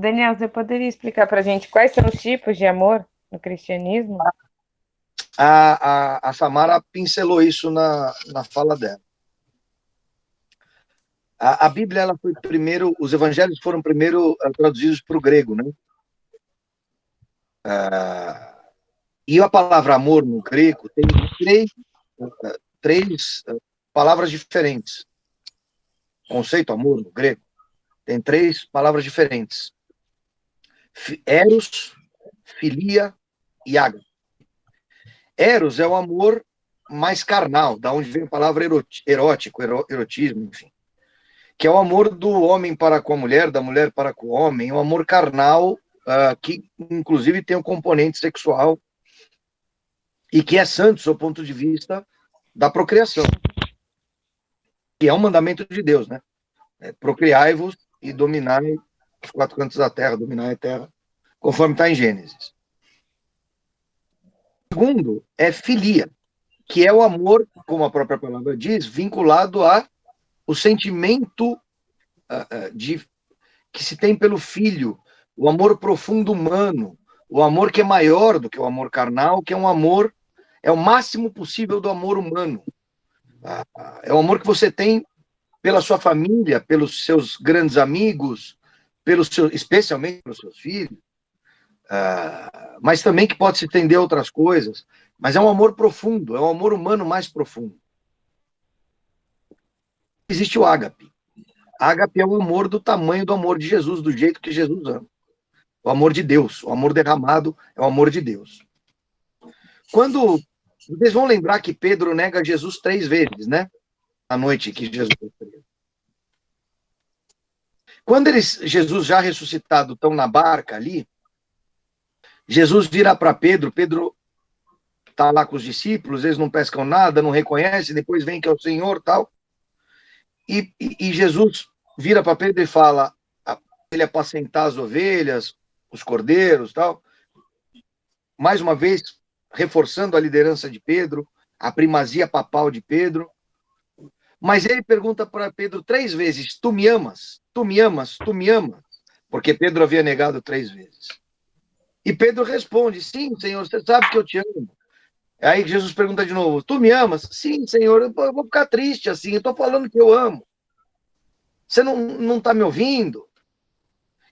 Daniel, você poderia explicar para a gente quais são os tipos de amor no cristianismo? A Samara pincelou isso na fala dela. A Bíblia, ela foi primeiro, os evangelhos foram primeiro traduzidos para o grego, né? E a palavra amor no grego tem três palavras diferentes. O conceito amor no grego tem três palavras diferentes: eros, filia e ágape. Eros é o amor mais carnal, da onde vem a palavra erótico, erotismo, enfim. Que é o amor do homem para com a mulher, da mulher para com o homem, um amor carnal, que inclusive tem um componente sexual e que é santo, do ponto de vista da procriação, que é um mandamento de Deus, né? Procriai-vos e dominai os quatro cantos da terra, dominai a terra, conforme está em Gênesis. O segundo é filia, que é o amor, como a própria palavra diz, vinculado ao sentimento que se tem pelo filho, o amor profundo humano, o amor que é maior do que o amor carnal, que é um amor, é o máximo possível do amor humano. É o amor que você tem pela sua família, pelos seus grandes amigos, especialmente pelos seus filhos, mas também que pode se estender a outras coisas. Mas é um amor profundo, é um amor humano mais profundo. Existe o ágape. Ágape é o amor do tamanho do amor de Jesus, do jeito que Jesus ama. O amor de Deus, o amor derramado é o amor de Deus. Quando vocês vão lembrar que Pedro nega Jesus 3 vezes, né? À noite que Jesus foi preso. Quando Jesus já ressuscitado estão na barca ali, Jesus vira para Pedro, Pedro está lá com os discípulos, eles não pescam nada, não reconhecem, depois vem que é o Senhor, tal. E Jesus vira para Pedro e fala, ele apacentar as ovelhas, os cordeiros, tal. Mais uma vez, reforçando a liderança de Pedro, a primazia papal de Pedro. Mas ele pergunta para Pedro 3 vezes, tu me amas? Tu me amas? Tu me amas? Porque Pedro havia negado 3 vezes. E Pedro responde, sim, Senhor, você sabe que eu te amo. Aí Jesus pergunta de novo, tu me amas? Sim, Senhor, eu vou ficar triste assim, eu estou falando que eu amo. Você não está me ouvindo?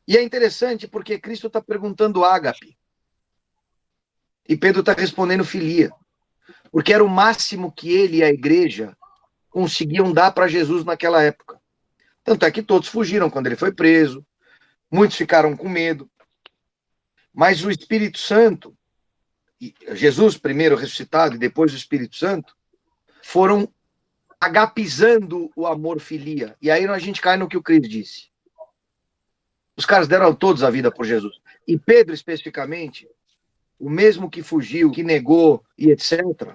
E é interessante porque Cristo está perguntando ágape. E Pedro está respondendo filia. Porque era o máximo que ele e a igreja conseguiam dar para Jesus naquela época. Tanto é que todos fugiram quando ele foi preso, muitos ficaram com medo. Mas o Espírito Santo, Jesus primeiro ressuscitado e depois o Espírito Santo, foram agapizando o amor filia. E aí a gente cai no que o Cristo disse. Os caras deram todos a vida por Jesus. E Pedro, especificamente, o mesmo que fugiu, que negou e etc.,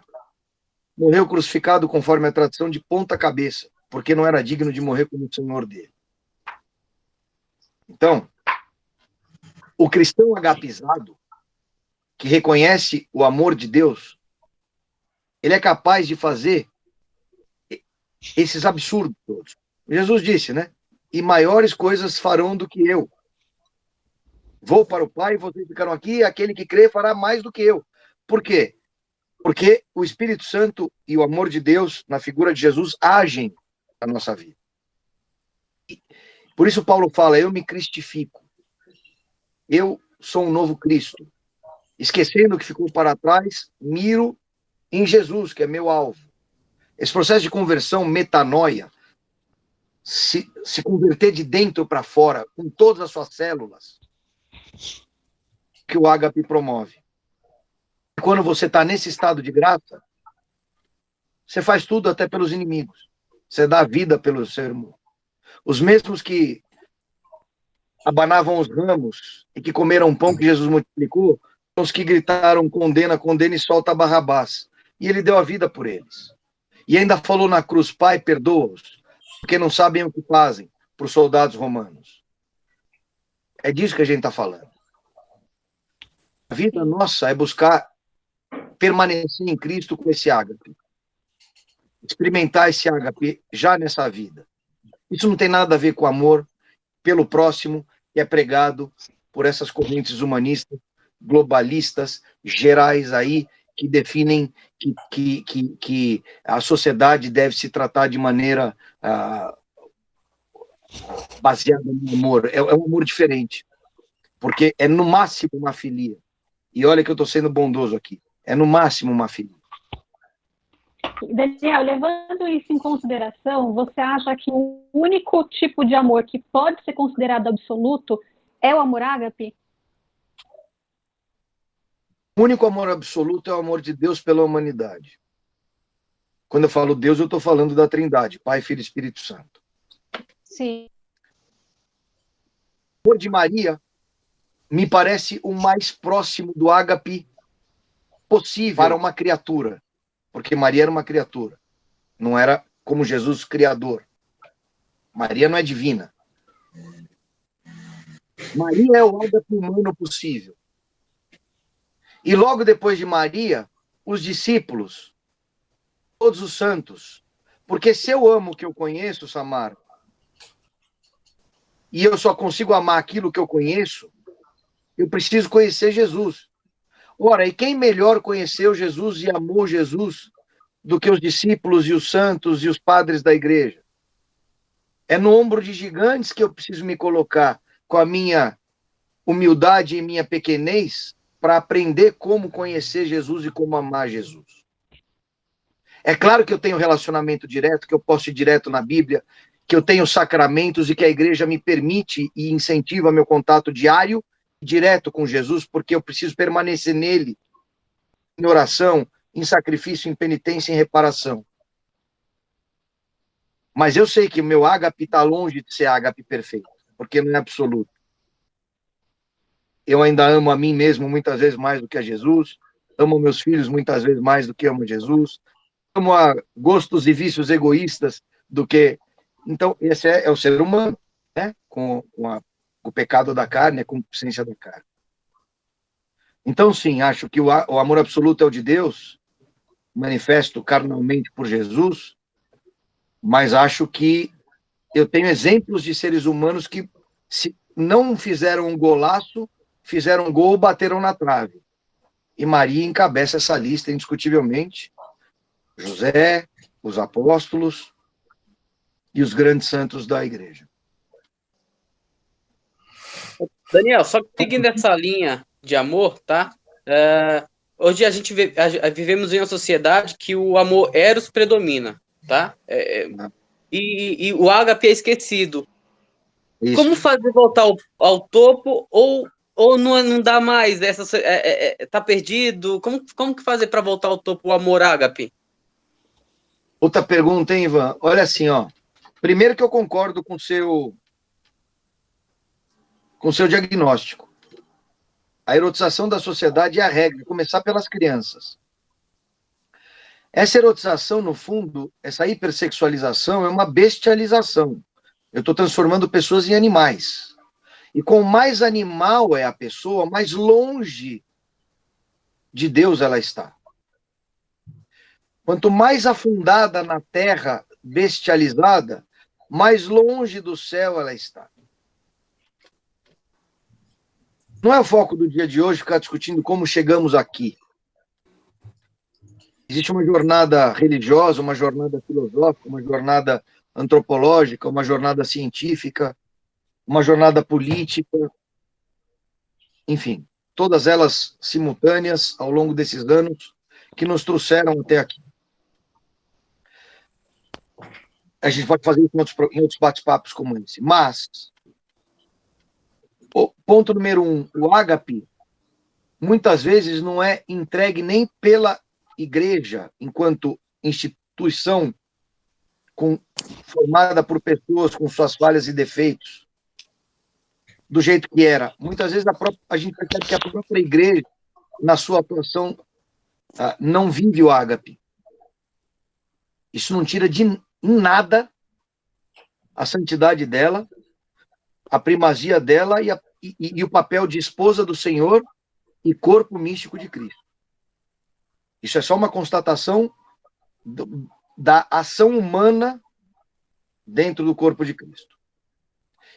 morreu crucificado conforme a tradição de ponta cabeça, porque não era digno de morrer como o Senhor dele. Então, o cristão agapizado, que reconhece o amor de Deus, ele é capaz de fazer esses absurdos todos. Jesus disse, né? E maiores coisas farão do que eu. Vou para o Pai, vocês ficarão aqui, aquele que crê fará mais do que eu. Por quê? Porque o Espírito Santo e o amor de Deus, na figura de Jesus, agem na nossa vida. Por isso Paulo fala, eu me cristifico. Eu sou um novo Cristo. Esquecendo o que ficou para trás, miro em Jesus, que é meu alvo. Esse processo de conversão, metanoia, se converter de dentro para fora, com todas as suas células, que o ágape promove. Quando você está nesse estado de graça, você faz tudo até pelos inimigos. Você dá a vida pelo seu irmão. Os mesmos que abanavam os ramos e que comeram o pão que Jesus multiplicou, são os que gritaram, condena, condena e solta Barrabás. E ele deu a vida por eles. E ainda falou na cruz, Pai, perdoa-os, porque não sabem o que fazem, para os soldados romanos. É disso que a gente está falando. A vida nossa é buscar permanecer em Cristo com esse ágape. Experimentar esse ágape já nessa vida. Isso não tem nada a ver com amor pelo próximo, que é pregado por essas correntes humanistas, globalistas, gerais aí, que definem que a sociedade deve se tratar de maneira baseada no amor. É um amor diferente, porque é no máximo uma filia. E olha que eu estou sendo bondoso aqui. É no máximo uma filia. Daniel, levando isso em consideração, você acha que o único tipo de amor que pode ser considerado absoluto é o amor ágape? O único amor absoluto é o amor de Deus pela humanidade. Quando eu falo Deus, eu estou falando da Trindade, Pai, Filho e Espírito Santo. Sim. O amor de Maria me parece o mais próximo do ágape possível para uma criatura, porque Maria era uma criatura, não era como Jesus criador. Maria não é divina. Maria é o ágape humano possível. E logo depois de Maria, os discípulos, todos os santos. Porque se eu amo o que eu conheço, Samar, e eu só consigo amar aquilo que eu conheço, eu preciso conhecer Jesus. Ora, e quem melhor conheceu Jesus e amou Jesus do que os discípulos e os santos e os padres da igreja? É no ombro de gigantes que eu preciso me colocar com a minha humildade e minha pequenez para aprender como conhecer Jesus e como amar Jesus. É claro que eu tenho relacionamento direto, que eu posso ir direto na Bíblia, que eu tenho sacramentos e que a igreja me permite e incentiva meu contato diário, direto com Jesus, porque eu preciso permanecer nele, em oração, em sacrifício, em penitência, em reparação. Mas eu sei que o meu ágape está longe de ser ágape perfeito, porque não é absoluto. Eu ainda amo a mim mesmo muitas vezes mais do que a Jesus, amo meus filhos muitas vezes mais do que amo Jesus, amo a gostos e vícios egoístas do que... Então, esse é o ser humano, né? Com o pecado da carne, a concupiscência da carne. Então, sim, acho que o amor absoluto é o de Deus, manifesto carnalmente por Jesus, mas acho que eu tenho exemplos de seres humanos que se não fizeram um golaço, fizeram um gol, bateram na trave. E Maria encabeça essa lista, indiscutivelmente. José, os apóstolos e os grandes santos da igreja. Daniel, só seguindo essa linha de amor, tá? Hoje a gente vivemos em uma sociedade que o amor eros predomina, tá? E o ágape é esquecido. Isso. Como fazer voltar ao topo ou não dá mais? Tá perdido? Como que fazer para voltar ao topo o amor ágape? Outra pergunta, hein, Ivan? Olha assim, ó. Primeiro que eu concordo com o seu diagnóstico. A erotização da sociedade é a regra, começar pelas crianças. Essa erotização, no fundo, essa hipersexualização é uma bestialização. Eu estou transformando pessoas em animais. E quanto mais animal é a pessoa, mais longe de Deus ela está. Quanto mais afundada na terra, bestializada, mais longe do céu ela está. Não é o foco do dia de hoje ficar discutindo como chegamos aqui. Existe uma jornada religiosa, uma jornada filosófica, uma jornada antropológica, uma jornada científica, uma jornada política, enfim, todas elas simultâneas ao longo desses anos que nos trouxeram até aqui. A gente pode fazer isso em outros bate-papos como esse. Mas, ponto número 1, o ágape, muitas vezes não é entregue nem pela igreja, enquanto instituição formada por pessoas com suas falhas e defeitos, do jeito que era. Muitas vezes a gente percebe que a própria igreja, na sua atuação, não vive o ágape. Isso não tira em nada a santidade dela, a primazia dela e o papel de esposa do Senhor e corpo místico de Cristo. Isso é só uma constatação da ação humana dentro do corpo de Cristo.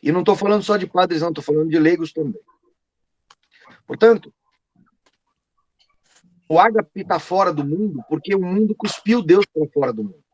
E não estou falando só de padres, não, estou falando de leigos também. Portanto, o ágape está fora do mundo porque o mundo cuspiu Deus para fora do mundo.